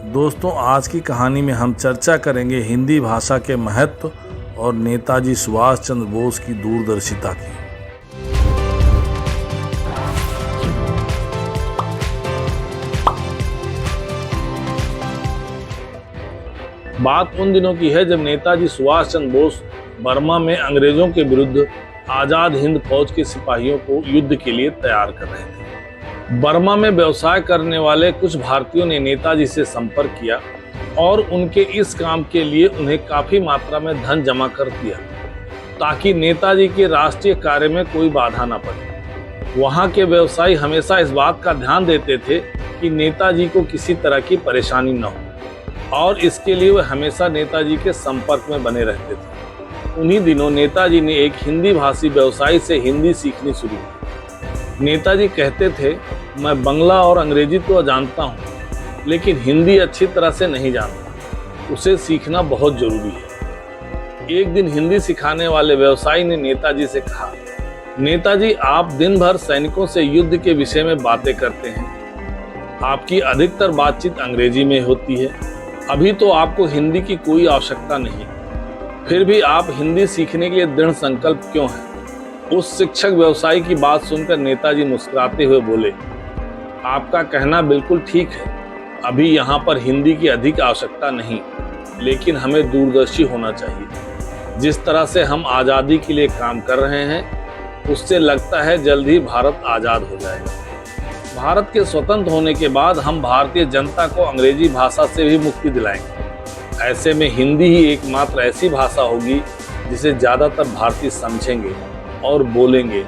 दोस्तों, आज की कहानी में हम चर्चा करेंगे हिंदी भाषा के महत्व और नेताजी सुभाष चंद्र बोस की दूरदर्शिता की। बात उन दिनों की है जब नेताजी सुभाष चंद्र बोस बर्मा में अंग्रेजों के विरुद्ध आजाद हिंद फौज के सिपाहियों को युद्ध के लिए तैयार कर रहे थे। बर्मा में व्यवसाय करने वाले कुछ भारतीयों ने नेताजी से संपर्क किया और उनके इस काम के लिए उन्हें काफी मात्रा में धन जमा कर दिया ताकि नेताजी के राष्ट्रीय कार्य में कोई बाधा न पड़े। वहां के व्यवसायी हमेशा इस बात का ध्यान देते थे कि नेताजी को किसी तरह की परेशानी न हो और इसके लिए वे हमेशा नेताजी के संपर्क में बने रहते थे। उन्हीं दिनों नेताजी ने एक हिंदी भाषी व्यवसायी से हिंदी सीखनी शुरू की। नेताजी कहते थे, मैं बंगला और अंग्रेजी तो जानता हूँ, लेकिन हिंदी अच्छी तरह से नहीं जानता। उसे सीखना बहुत जरूरी है। एक दिन हिंदी सिखाने वाले व्यवसायी ने नेताजी से कहा, नेताजी, आप दिन भर सैनिकों से युद्ध के विषय में बातें करते हैं। आपकी अधिकतर बातचीत अंग्रेजी में होती है। अभी तो आपको हिंदी की कोई आवश्यकता नहीं, फिर भी आप हिंदी सीखने के लिए दृढ़ संकल्प क्यों हैं? उस शिक्षक व्यवसायी की बात सुनकर नेताजी मुस्कुराते हुए बोले, आपका कहना बिल्कुल ठीक है। अभी यहाँ पर हिंदी की अधिक आवश्यकता नहीं, लेकिन हमें दूरदर्शी होना चाहिए। जिस तरह से हम आज़ादी के लिए काम कर रहे हैं, उससे लगता है जल्द ही भारत आज़ाद हो जाएगा। भारत के स्वतंत्र होने के बाद हम भारतीय जनता को अंग्रेजी भाषा से भी मुक्ति दिलाएंगे। ऐसे में हिंदी ही एकमात्र ऐसी भाषा होगी जिसे ज़्यादातर भारतीय समझेंगे और बोलेंगे।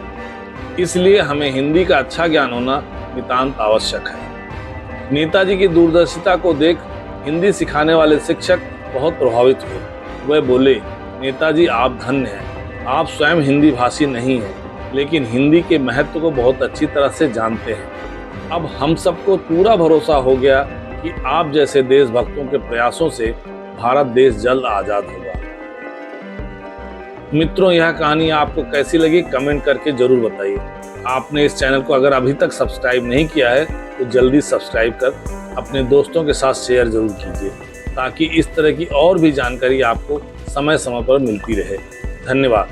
इसलिए हमें हिंदी का अच्छा ज्ञान होना नितांत आवश्यक है। नेताजी की दूरदर्शिता को देख हिंदी सिखाने वाले शिक्षक बहुत प्रभावित हुए। वह बोले, नेताजी, आप धन्य हैं। आप स्वयं हिंदी भाषी नहीं हैं, लेकिन हिंदी के महत्व को बहुत अच्छी तरह से जानते हैं। अब हम सबको पूरा भरोसा हो गया कि आप जैसे देशभक्तों के प्रयासों से भारत देश जल्द आज़ाद होगा। मित्रों, यह कहानी आपको कैसी लगी कमेंट करके जरूर बताइए। आपने इस चैनल को अगर अभी तक सब्सक्राइब नहीं किया है तो जल्दी सब्सक्राइब कर अपने दोस्तों के साथ शेयर जरूर कीजिए, ताकि इस तरह की और भी जानकारी आपको समय समय पर मिलती रहे। धन्यवाद।